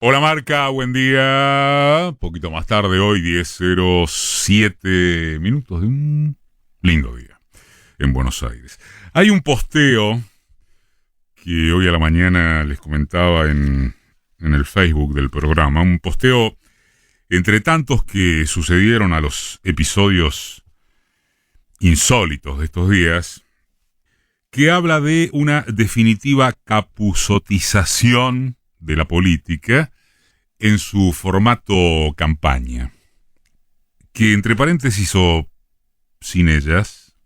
Hola Marca, buen día. Poquito más tarde hoy, 10:07 minutos de un lindo día en Buenos Aires. Hay un posteo que hoy a la mañana les comentaba en el Facebook del programa. Un posteo entre tantos que sucedieron a los episodios insólitos de estos días, que habla de una definitiva capuzotización de la política en su formato campaña, que entre paréntesis o sin ellas,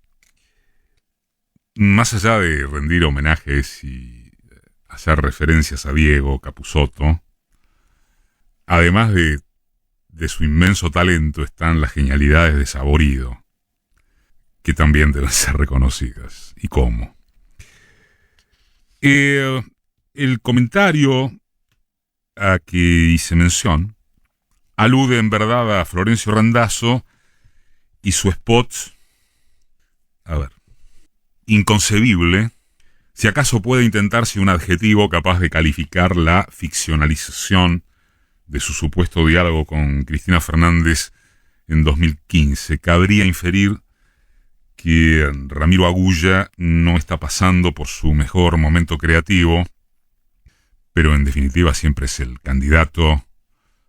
más allá de rendir homenajes y hacer referencias a Diego Capusotto, además de su inmenso talento están las genialidades de Saborido, que también deben ser reconocidas. ¿Y cómo? El comentario a que hice mención alude en verdad a Florencio Randazzo y su spot, inconcebible, si acaso puede intentarse un adjetivo capaz de calificar la ficcionalización de su supuesto diálogo con Cristina Fernández en 2015. Cabría inferir que Ramiro Agulla no está pasando por su mejor momento creativo, pero en definitiva siempre es el candidato,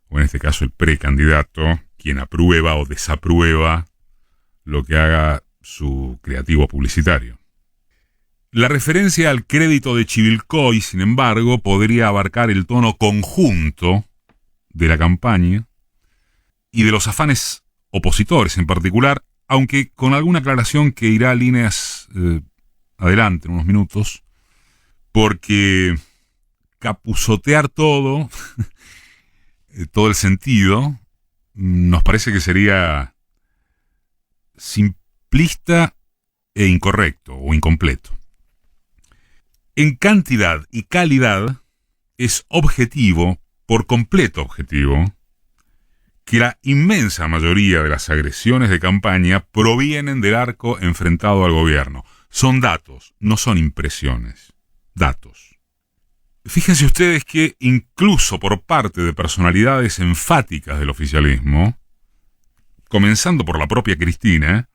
o en este caso el precandidato, quien aprueba o desaprueba lo que haga su creativo publicitario. La referencia al crédito de Chivilcoy, sin embargo, podría abarcar el tono conjunto de la campaña y de los afanes opositores en particular, aunque con alguna aclaración que irá a líneas adelante en unos minutos, porque capuzotear todo, todo el sentido, nos parece que sería simplista e incorrecto o incompleto. En cantidad y calidad es objetivo, por completo objetivo, que la inmensa mayoría de las agresiones de campaña provienen del arco enfrentado al gobierno. Son datos, no son impresiones. Datos. Fíjense ustedes que incluso por parte de personalidades enfáticas del oficialismo, comenzando por la propia Cristina,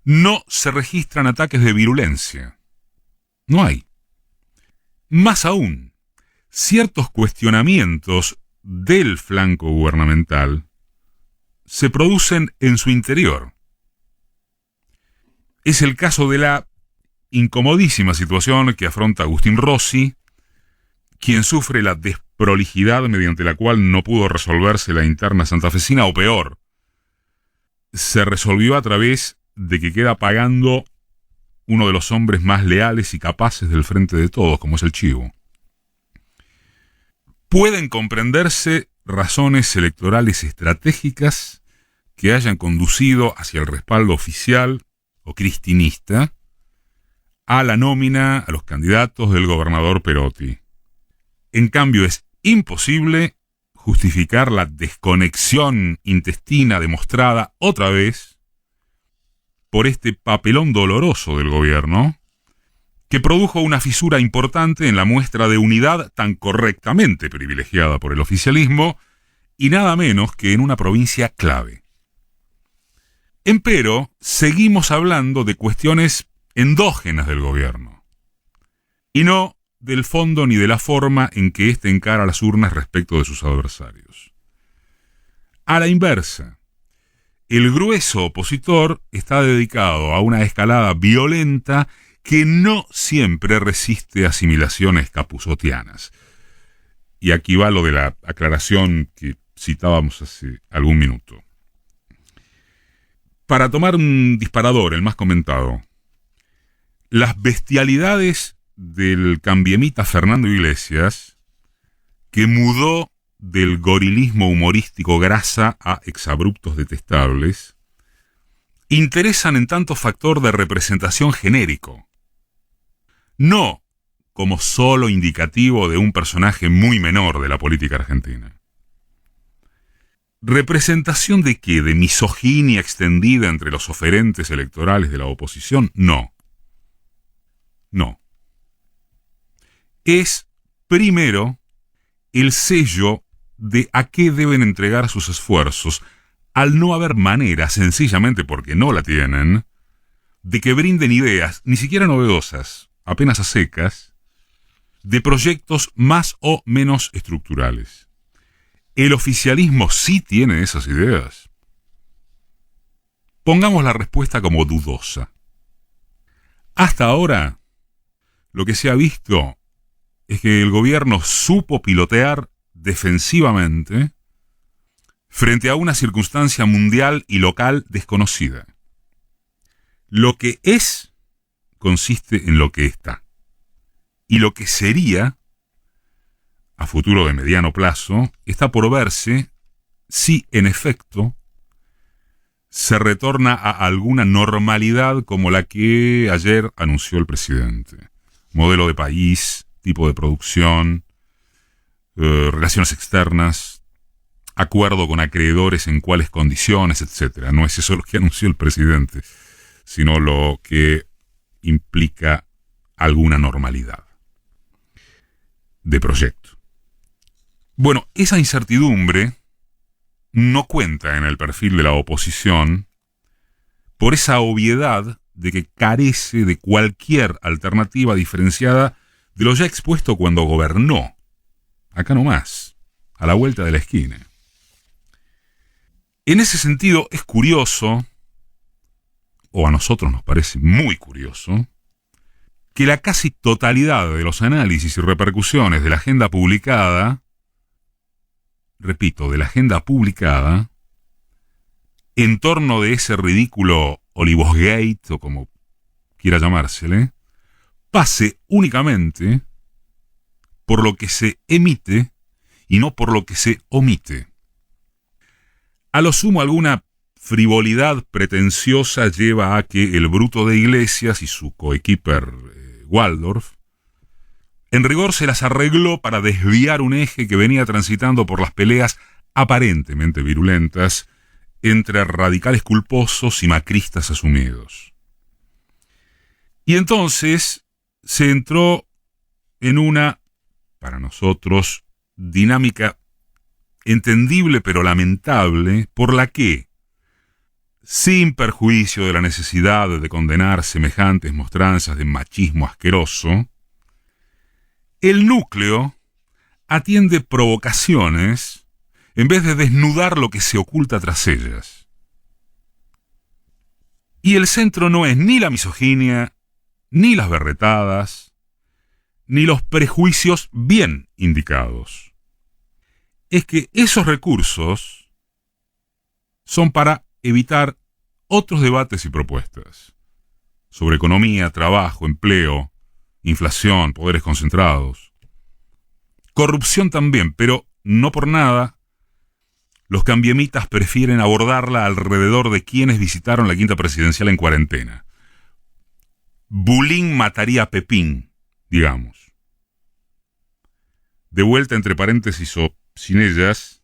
no se registran ataques de virulencia. No hay. Más aún, ciertos cuestionamientos del flanco gubernamental se producen en su interior. Es el caso de la incomodísima situación que afronta Agustín Rossi, quien sufre la desprolijidad mediante la cual no pudo resolverse la interna santafesina, o peor, se resolvió a través de que queda pagando uno de los hombres más leales y capaces del frente de todos, como es el Chivo. Pueden comprenderse razones electorales estratégicas que hayan conducido hacia el respaldo oficial o cristinista a la nómina a los candidatos del gobernador Perotti. En cambio, es imposible justificar la desconexión intestina demostrada otra vez por este papelón doloroso del gobierno, que produjo una fisura importante en la muestra de unidad tan correctamente privilegiada por el oficialismo, y nada menos que en una provincia clave. Empero, seguimos hablando de cuestiones endógenas del gobierno, y no del fondo ni de la forma en que éste encara las urnas respecto de sus adversarios. A la inversa, el grueso opositor está dedicado a una escalada violenta que no siempre resiste asimilaciones capuzotianas. Y aquí va lo de la aclaración que citábamos hace algún minuto. Para tomar un disparador, el más comentado, las bestialidades del cambiemita Fernando Iglesias, que mudó del gorilismo humorístico grasa a exabruptos detestables, interesan en tanto factor de representación genérico, no como solo indicativo de un personaje muy menor de la política argentina. ¿Representación de qué? ¿De misoginia extendida entre los oferentes electorales de la oposición? No. Es, primero, el sello de a qué deben entregar sus esfuerzos, al no haber manera, sencillamente porque no la tienen, de que brinden ideas, ni siquiera novedosas, apenas a secas, de proyectos más o menos estructurales. ¿El oficialismo sí tiene esas ideas? Pongamos la respuesta como dudosa. Hasta ahora, lo que se ha visto es que el gobierno supo pilotear defensivamente frente a una circunstancia mundial y local desconocida. Lo que es consiste en lo que está. Y lo que sería, a futuro de mediano plazo, está por verse si, en efecto, se retorna a alguna normalidad como la que ayer anunció el presidente. Modelo de país, tipo de producción, relaciones externas, acuerdo con acreedores en cuáles condiciones, etc. No es eso lo que anunció el presidente, sino lo que implica alguna normalidad de proyecto. Bueno, esa incertidumbre no cuenta en el perfil de la oposición por esa obviedad de que carece de cualquier alternativa diferenciada de lo ya expuesto cuando gobernó. Acá nomás, a la vuelta de la esquina. En ese sentido es curioso, o a nosotros nos parece muy curioso, que la casi totalidad de los análisis y repercusiones de la agenda publicada, repito, de la agenda publicada, en torno de ese ridículo Olivosgate, o como quiera llamársele, pase únicamente por lo que se emite y no por lo que se omite. A lo sumo, alguna frivolidad pretenciosa lleva a que el bruto de Iglesias y su coequiper Waldorf en rigor se las arregló para desviar un eje que venía transitando por las peleas aparentemente virulentas entre radicales culposos y macristas asumidos. Y entonces se entró en una, para nosotros, dinámica entendible pero lamentable, por la que, sin perjuicio de la necesidad de condenar semejantes mostranzas de machismo asqueroso, el núcleo atiende provocaciones en vez de desnudar lo que se oculta tras ellas. Y el centro no es ni la misoginia, ni las berretadas, ni los prejuicios bien indicados. Es que esos recursos son para evitar otros debates y propuestas sobre economía, trabajo, empleo, inflación, poderes concentrados, corrupción también, pero no por nada los cambiemitas prefieren abordarla alrededor de quienes visitaron la quinta presidencial en cuarentena. Bulín mataría a Pepín, digamos. De vuelta entre paréntesis o sin ellas,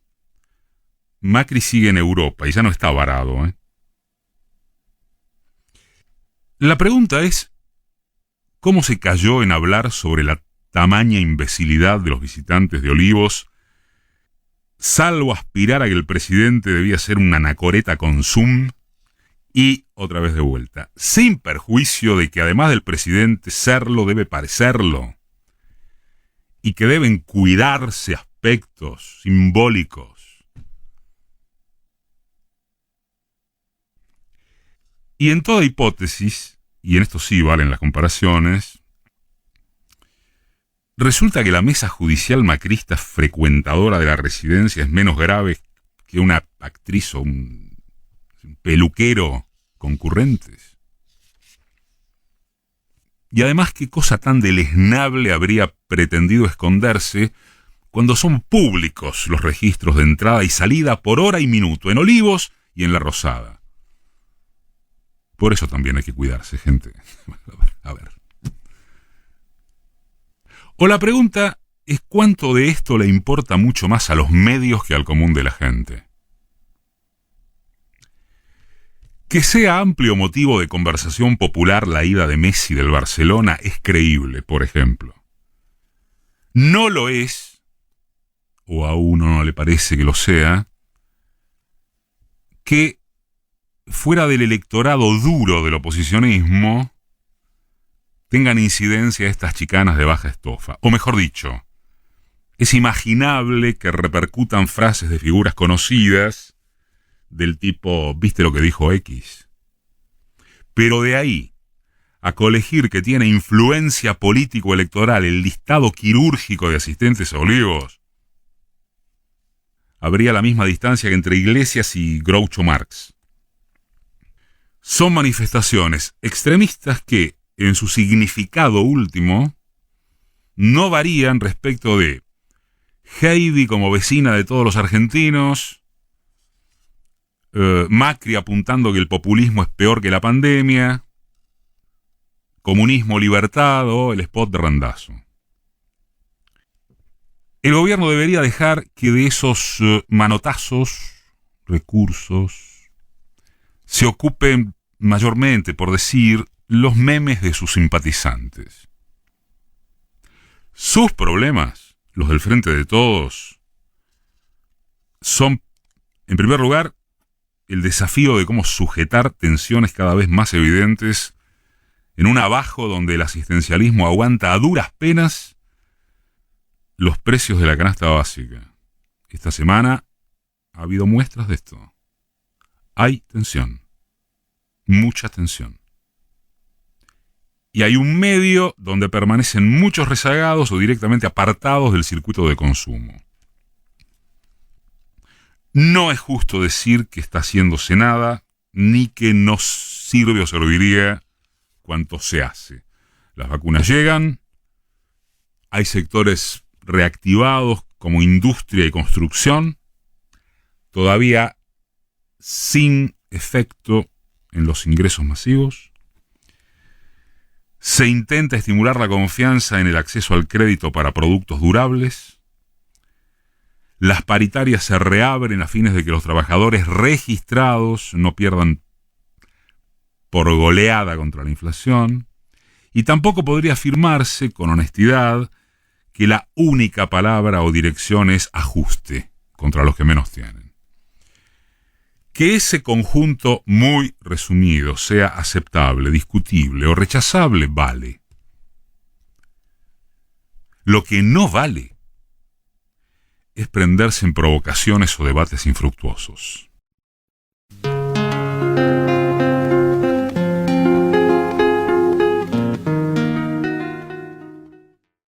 Macri sigue en Europa y ya no está varado, ¿eh? La pregunta es, ¿cómo se cayó en hablar sobre la tamaña imbecilidad de los visitantes de Olivos, salvo aspirar a que el presidente debía ser una anacoreta con Zoom? Y, otra vez de vuelta, sin perjuicio de que además del presidente serlo debe parecerlo, y que deben cuidarse aspectos simbólicos. Y en toda hipótesis, y en esto sí valen las comparaciones, resulta que la mesa judicial macrista frecuentadora de la residencia es menos grave que una actriz o un peluquero concurrentes. Y además, ¿qué cosa tan deleznable habría pretendido esconderse cuando son públicos los registros de entrada y salida por hora y minuto en Olivos y en La Rosada? Por eso también hay que cuidarse, gente. A ver. O la pregunta es cuánto de esto le importa mucho más a los medios que al común de la gente. Que sea amplio motivo de conversación popular la ida de Messi del Barcelona es creíble, por ejemplo. No lo es o a uno no le parece que lo sea, que fuera del electorado duro del oposicionismo tengan incidencia estas chicanas de baja estofa. O mejor dicho, es imaginable que repercutan frases de figuras conocidas del tipo, ¿viste lo que dijo X? Pero de ahí a colegir que tiene influencia político-electoral el listado quirúrgico de asistentes a Olivos, habría la misma distancia que entre Iglesias y Groucho Marx. Son manifestaciones extremistas que, en su significado último, no varían respecto de Heidi como vecina de todos los argentinos, Macri apuntando que el populismo es peor que la pandemia, comunismo libertado, el spot de Randazzo. El gobierno debería dejar que de esos manotazos, recursos, se ocupen mayormente, por decir, los memes de sus simpatizantes. Sus problemas, los del Frente de Todos, son, en primer lugar, el desafío de cómo sujetar tensiones cada vez más evidentes en un abajo donde el asistencialismo aguanta a duras penas los precios de la canasta básica. Esta semana ha habido muestras de esto. Hay tensión, mucha tensión. Y hay un medio donde permanecen muchos rezagados o directamente apartados del circuito de consumo. No es justo decir que está haciéndose nada, ni que no sirve o serviría cuanto se hace. Las vacunas llegan, hay sectores reactivados como industria y construcción, todavía sin efecto en los ingresos masivos. Se intenta estimular la confianza en el acceso al crédito para productos durables. Las paritarias se reabren a fines de que los trabajadores registrados no pierdan por goleada contra la inflación. Y tampoco podría afirmarse con honestidad que la única palabra o dirección es ajuste contra los que menos tienen. Que ese conjunto muy resumido sea aceptable, discutible o rechazable, vale. Lo que no vale es prenderse en provocaciones o debates infructuosos.